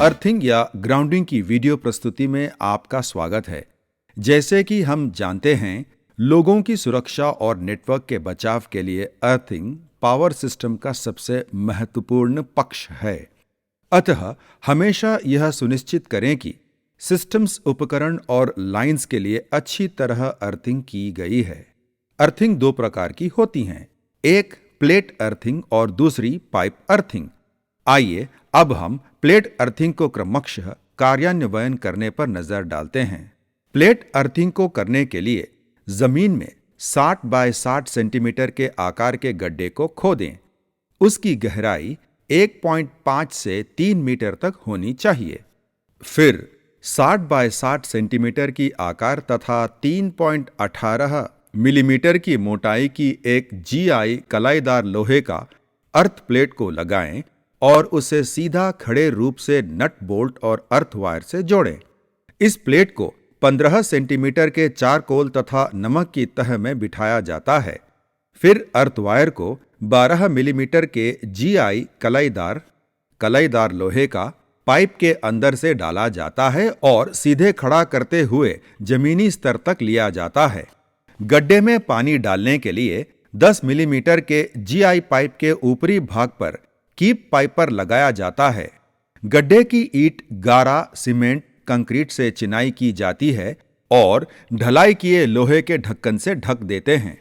Earthing या grounding की video प्रस्तुति में आपका स्वागत है। जैसे कि हम जानते हैं, लोगों की सुरक्षा और नेटवर्क के बचाव के लिए अर्थिंग पावर सिस्टम का सबसे महत्वपूर्ण पक्ष है। अतः हमेशा यह सुनिश्चित करें कि सिस्टम्स, उपकरण और लाइंस के लिए अच्छी तरह अर्थिंग की गई है। अर्थिंग दो प्रकार की होती हैं, एक प्लेट अर्थिंग और दूसरी पाइप अर्थिंग। आइए अब हम प्लेट अर्थिंग को क्रमशः कार्यान्वयन करने पर नजर डालते हैं। प्लेट अर्थिंग को करने के लिए जमीन में 60 बाय 60 सेंटीमीटर के आकार के गड्ढे को खोदें। उसकी गहराई 1.5 से 3 मीटर तक होनी चाहिए। फिर 60 बाय 60 सेंटीमीटर की आकार तथा 3.18 मिलीमीटर की मोटाई की एक GI कलाईदार लोहे का अर्थ प्लेट को लगाएं और उसे सीधा खड़े रूप से नट बोल्ट और अर्थ वायर से जोड़ें। इस प्लेट को 15 सेंटीमीटर के चारकोल तथा नमक की तह में बिठाया जाता है। फिर अर्थ वायर को 12 मिलीमीटर के GI कलाईदार लोहे का पाइप के अंदर से डाला जाता है और सीधे खड़ा करते हुए जमीनी स्तर तक लिया जाता है। गड्ढे में पानी डालने के लिए 10 मिलीमीटर के GI पाइप के ऊपरी भाग पर कीप पाइपर लगाया जाता है। गड्ढे की ईंट गारा, सीमेंट, कंक्रीट से चिनाई की जाती है और ढलाई किए लोहे के ढक्कन से ढक देते हैं।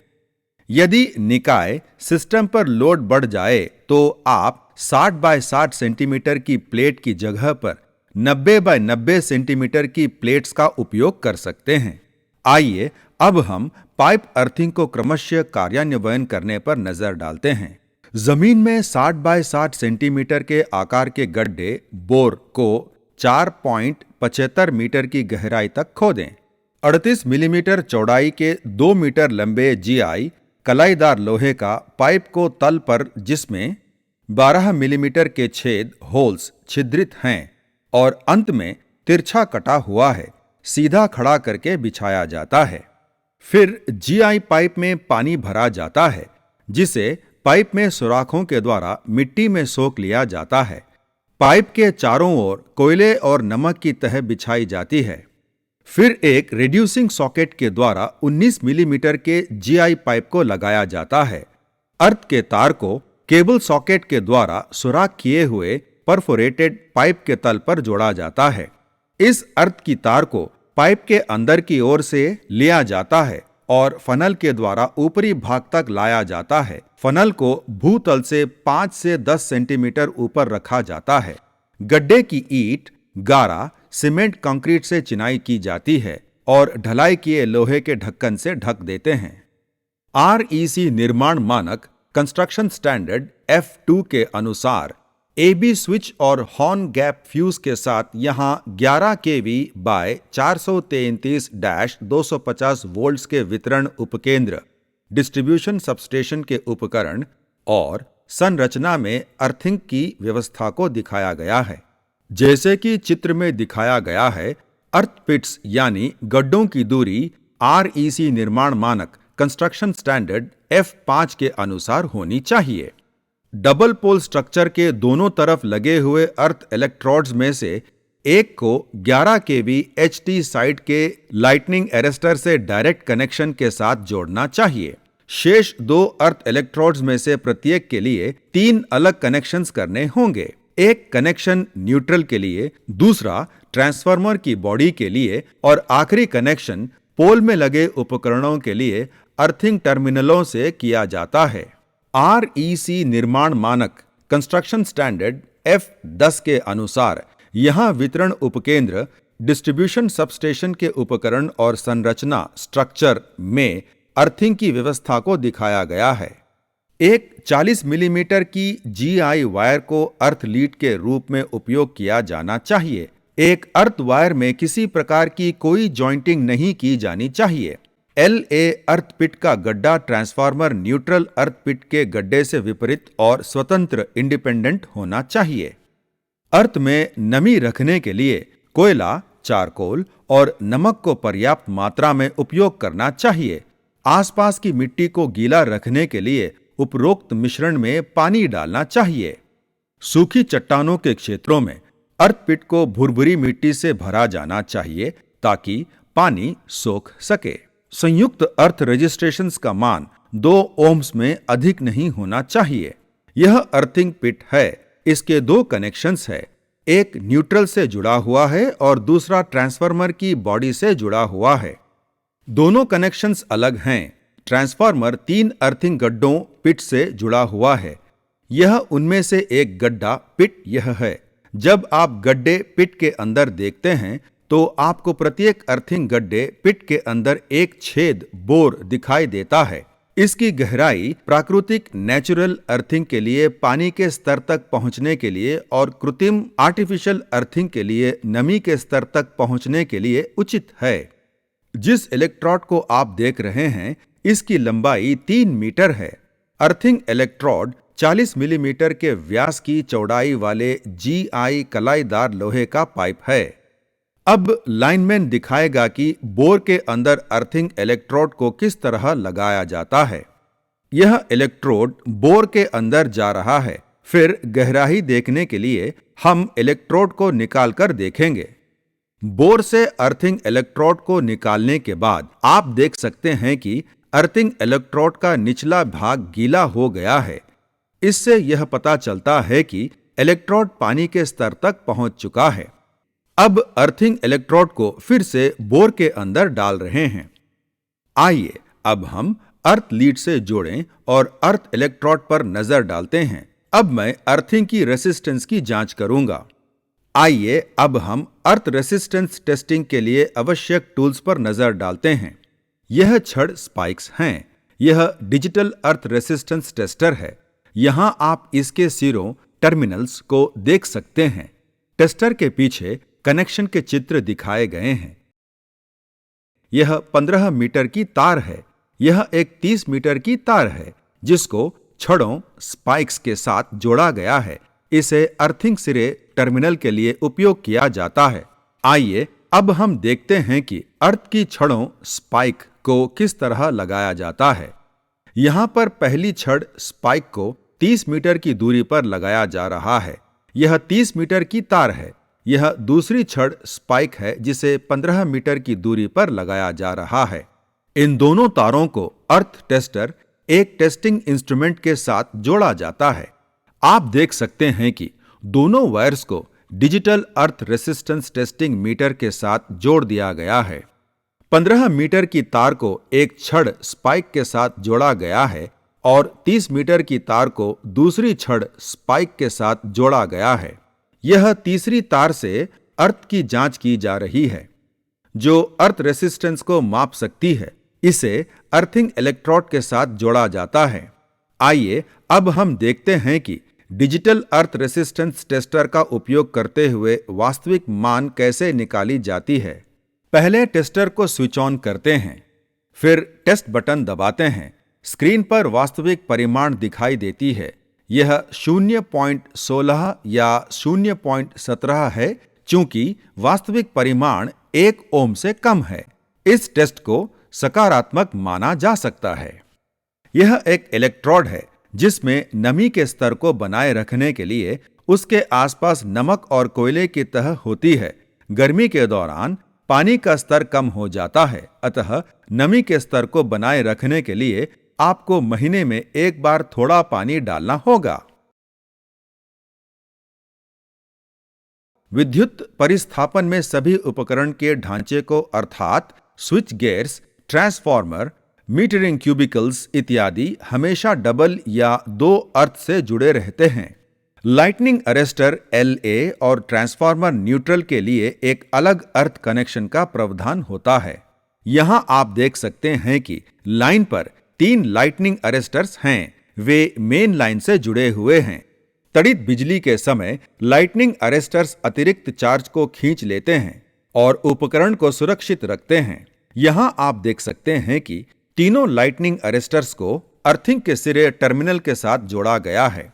यदि निकाय सिस्टम पर लोड बढ़ जाए तो आप 60 बाय 60 सेंटीमीटर की प्लेट की जगह पर 90 बाय 90 सेंटीमीटर की प्लेट्स का उपयोग कर सकते हैं। आइए अब हम पाइप अर्थिंग को क्रमशः कार्यान्वयन करने पर नजर डालते हैं। जमीन में 60 बाय 60 सेंटीमीटर के आकार के गड्ढे बोर को 4.75 मीटर की गहराई तक खोदें। 38 मिलीमीटर चौड़ाई के 2 मीटर लंबे GI कलाईदार लोहे का पाइप को तल पर, जिसमें 12 मिलीमीटर के छेद होल्स छिद्रित हैं और अंत में तिरछा कटा हुआ है, सीधा खड़ा करके बिछाया जाता है। फिर GI पाइप में पानी भरा जाता है, जिसे पाइप में सुराखों के द्वारा मिट्टी में सोख लिया जाता है। पाइप के चारों ओर कोयले और नमक की तह बिछाई जाती है। फिर एक रिड्यूसिंग सॉकेट के द्वारा 19 मिलीमीटर के GI पाइप को लगाया जाता है। अर्थ के तार को केबल सॉकेट के द्वारा सुराख किए हुए परफोरेटेड पाइप के तल पर जोड़ा जाता है। इस अर्थ की तार को पाइप के अंदर की ओर से लिया जाता है और फनल के द्वारा ऊपरी भाग तक लाया जाता है। फनल को भूतल से 5 से 10 सेंटीमीटर ऊपर रखा जाता है। गड्ढे की ईंट, गारा, सीमेंट, कंक्रीट से चिनाई की जाती है और ढलाई किए लोहे के ढक्कन से ढक देते हैं। REC निर्माण मानक कंस्ट्रक्शन स्टैंडर्ड F2 के अनुसार AB स्विच और हॉर्न गैप फ्यूज के साथ यहां 11 kV बाय 433-250 वोल्ट्स के वितरण उपकेंद्र, डिस्ट्रीब्यूशन सबस्टेशन के उपकरण और संरचना में अर्थिंग की व्यवस्था को दिखाया गया है। जैसे कि चित्र में दिखाया गया है, अर्थ पिट्स यानी गड्ढों की दूरी REC निर्माण मानक कंस्ट्रक्शन स्टैंडर्ड F5 के अनुसार होनी चाहिए। डबल पोल स्ट्रक्चर के दोनों तरफ लगे हुए अर्थ इलेक्ट्रोड्स में से एक को 11 kV HT साइड के लाइटनिंग अरेस्टर से डायरेक्ट कनेक्शन के साथ जोड़ना चाहिए। शेष 2 अर्थ इलेक्ट्रोड्स में से प्रत्येक के लिए 3 अलग कनेक्शंस करने होंगे। एक कनेक्शन न्यूट्रल के लिए, दूसरा ट्रांसफार्मर की बॉडी के लिए और आखिरी कनेक्शन पोल में लगे उपकरणों के लिए अर्थिंग टर्मिनलों से किया जाता है। REC निर्माण मानक कंस्ट्रक्शन स्टैंडर्ड F10 के अनुसार यहां वितरण उपकेंद्र, डिस्ट्रीब्यूशन सबस्टेशन के उपकरण और संरचना स्ट्रक्चर में अर्थिंग की व्यवस्था को दिखाया गया है। एक 40 मिलीमीटर की GI वायर को अर्थ लीड के रूप में उपयोग किया जाना चाहिए। एक अर्थ वायर में किसी प्रकार की कोई जॉइंटिंग नहीं की जानी चाहिए। LA अर्थ पिट का गड्ढा ट्रांसफार्मर न्यूट्रल अर्थ पिट के गड्ढे से विपरीत और स्वतंत्र इंडिपेंडेंट होना चाहिए। अर्थ में नमी रखने के लिए कोयला, चारकोल और नमक को पर्याप्त मात्रा में उपयोग करना चाहिए। आसपास की मिट्टी को गीला रखने के लिए उपरोक्त मिश्रण में पानी डालना चाहिए। सूखी चट्टानों के क्षेत्रों में अर्थ पिट को भुरभुरी मिट्टी से भरा जाना चाहिए ताकि पानी सोख सके। संयुक्त अर्थ रजिस्ट्रेशंस का मान 2 ओम्स में अधिक नहीं होना चाहिए। यह अर्थिंग पिट है। इसके 2 कनेक्शंस है, एक न्यूट्रल से जुड़ा हुआ है और दूसरा ट्रांसफार्मर की बॉडी से जुड़ा हुआ है। दोनों कनेक्शंस अलग हैं। ट्रांसफार्मर 3 अर्थिंग गड्ढों पिट से जुड़ा हुआ है। यह उनमें से एक गड्ढा पिट यह है। जब आप गड्ढे पिट के अंदर देखते हैं तो आपको प्रत्येक अर्थिंग गड्ढे पिट के अंदर एक छेद बोर दिखाई देता है। इसकी गहराई प्राकृतिक नेचुरल अर्थिंग के लिए पानी के स्तर तक पहुंचने के लिए और कृत्रिम आर्टिफिशियल अर्थिंग के लिए नमी के स्तर तक पहुंचने के लिए उचित है। जिस इलेक्ट्रोड को आप देख रहे हैं इसकी लंबाई 3 मीटर है। अर्थिंग इलेक्ट्रोड 40 मिलीमीटर के व्यास की चौड़ाई वाले GI कलाईदार लोहे का पाइप है। अब लाइनमैन दिखाएगा कि बोर के अंदर अर्थिंग इलेक्ट्रोड को किस तरह लगाया जाता है। यह इलेक्ट्रोड बोर के अंदर जा रहा है। फिर गहराई देखने के लिए हम इलेक्ट्रोड को निकालकर देखेंगे। बोर से अर्थिंग इलेक्ट्रोड को निकालने के बाद आप देख सकते हैं कि अर्थिंग इलेक्ट्रोड का निचला भाग गीला हो गया है। इससे यह पता चलता है कि इलेक्ट्रोड पानी के स्तर तक पहुंच चुका है। अब अर्थिंग इलेक्ट्रोड को फिर से बोर के अंदर डाल रहे हैं। आइए अब हम अर्थ लीड से जोड़ें और अर्थ इलेक्ट्रोड पर नजर डालते हैं। अब मैं अर्थिंग की रेसिस्टेंस की जांच करूंगा। आइए अब हम अर्थ रेसिस्टेंस टेस्टिंग के लिए आवश्यक टूल्स पर नजर डालते हैं। यह छड़ स्पाइक्स हैं। यह डिजिटल अर्थ रेसिस्टेंस टेस्टर है। यहां आप इसके सिरों टर्मिनल्स को देख सकते हैं। टेस्टर के पीछे कनेक्शन के चित्र दिखाए गए हैं। यह 15 मीटर की तार है। यह एक 30 मीटर की तार है जिसको छड़ों स्पाइक्स के साथ जोड़ा गया है। इसे अर्थिंग सिरे टर्मिनल के लिए उपयोग किया जाता है। आइए अब हम देखते हैं कि अर्थ की छड़ों स्पाइक को किस तरह लगाया जाता है। यहां पर पहली छड़ स्पाइक को 30 मीटर की दूरी पर लगाया जा रहा है। यह 30 मीटर की तार है। यह दूसरी छड़ स्पाइक है जिसे 15 मीटर की दूरी पर लगाया जा रहा है। इन दोनों तारों को अर्थ टेस्टर एक टेस्टिंग इंस्ट्रूमेंट के साथ जोड़ा जाता है। आप देख सकते हैं कि दोनों वायर्स को डिजिटल अर्थ रेसिस्टेंस टेस्टिंग मीटर के साथ जोड़ दिया गया है। 15 मीटर की तार को एक छड़ स्पाइक के साथ जोड़ा गया है और 30 मीटर की तार को दूसरी छड़ स्पाइक के साथ जोड़ा गया है। यह तीसरी तार से अर्थ की जांच की जा रही है जो अर्थ रेसिस्टेंस को माप सकती है। इसे अर्थिंग इलेक्ट्रोड के साथ जोड़ा जाता है। आइए अब हम देखते हैं कि डिजिटल अर्थ रेसिस्टेंस टेस्टर का उपयोग करते हुए वास्तविक मान कैसे निकाली जाती है। पहले टेस्टर को स्विच ऑन करते हैं, फिर टेस्ट बटन दबाते हैं। स्क्रीन पर वास्तविक परिमाण दिखाई देती है। यह 0.16 या 0.17 है चूंकि वास्तविक परिमाण 1 ओम से कम है। इस टेस्ट को सकारात्मक माना जा सकता है। यह एक इलेक्ट्रोड है जिसमें नमी के स्तर को बनाए रखने के लिए उसके आसपास नमक और कोयले की तह होती है। गर्मी के दौरान पानी का स्तर कम हो जाता है, अतः नमी के स्तर को बनाए रखने के लिए आपको महीने में एक बार थोड़ा पानी डालना होगा। विद्युत परिस्थापन में सभी उपकरण के ढांचे को अर्थात switch gears, transformer, metering cubicles इत्यादि हमेशा डबल या 2 अर्थ से जुड़े रहते हैं। लाइटनिंग अरेस्टर LA और ट्रांसफार्मर न्यूट्रल के लिए एक अलग अर्थ कनेक्शन का प्रावधान होता है। यहां आप देख सकते हैं कि लाइन पर 3 लाइटनिंग अरेस्टर्स हैं। वे मेन लाइन से जुड़े हुए हैं। तड़ित बिजली के समय लाइटनिंग अरेस्टर्स अतिरिक्त चार्ज को खींच लेते हैं और उपकरण को सुरक्षित रखते हैं। यहां आप देख सकते हैं कि तीनों लाइटनिंग अरेस्टर्स को अर्थिंग के सिरे टर्मिनल के साथ जोड़ा गया है।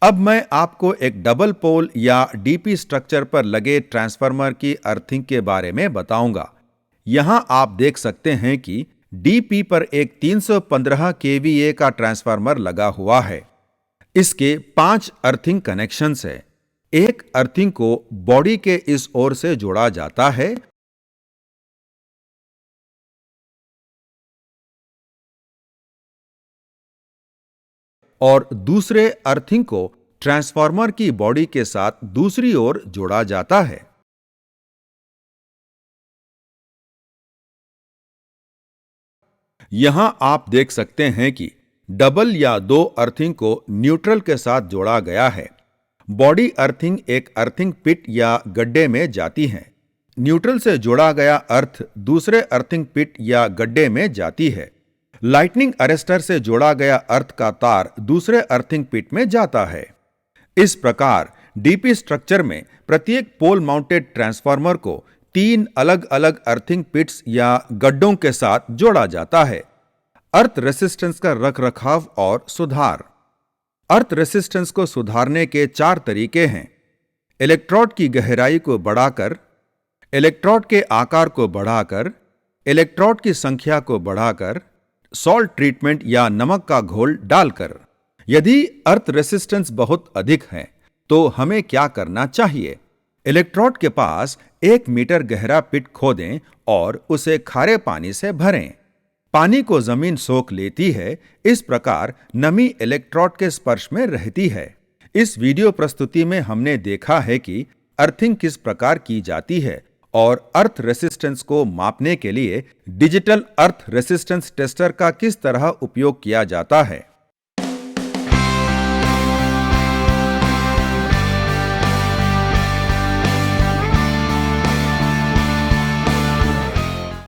अब मैं आपको एक डबल पोल या DP स्ट्रक्चर पर लगे ट्रांसफार्मर की अर्थिंग के बारे में बताऊंगा। यहां आप देख सकते हैं कि DP पर एक 315 kVA का ट्रांसफार्मर लगा हुआ है। इसके 5 अर्थिंग कनेक्शंस हैं। एक अर्थिंग को बॉडी के इस ओर से जोड़ा जाता है और दूसरे अर्थिंग को ट्रांसफार्मर की बॉडी के साथ दूसरी ओर जोड़ा जाता है। यहां आप देख सकते हैं कि डबल या दो अर्थिंग को न्यूट्रल के साथ जोड़ा गया है। बॉडी अर्थिंग एक अर्थिंग पिट या गड्ढे में जाती है। न्यूट्रल से जोड़ा गया अर्थ दूसरे अर्थिंग पिट या गड्ढे में जाती है। लाइटनिंग अरेस्टर से जोड़ा गया अर्थ का तार दूसरे अर्थिंग पिट में जाता है। इस प्रकार डीपी स्ट्रक्चर में प्रत्येक पोल माउंटेड ट्रांसफार्मर को 3 अलग अलग अर्थिंग पिट्स या गड्ढों के साथ जोड़ा जाता है। अर्थ रेसिस्टेंस का रखरखाव और सुधार। अर्थ रेसिस्टेंस को सुधारने के 4 तरीके हैं। इलेक्ट्रोड की गहराई को बढ़ाकर, इलेक्ट्रोड के आकार को बढ़ाकर, इलेक्ट्रोड की संख्या को बढ़ाकर, सॉल्ट ट्रीटमेंट या नमक का घोल डालकर। यदि अर्थ रेसिस्टेंस बहुत अधिक है तो हमें क्या करना चाहिए? इलेक्ट्रोड के पास 1 मीटर गहरा पिट खोदें और उसे खारे पानी से भरें। पानी को जमीन सोख लेती है, इस प्रकार नमी इलेक्ट्रोड के स्पर्श में रहती है। इस वीडियो प्रस्तुति में हमने देखा है कि अर्थिंग किस प्रकार की जाती है और अर्थ रेसिस्टेंस को मापने के लिए डिजिटल अर्थ रेसिस्टेंस टेस्टर का किस तरह उपयोग किया जाता है।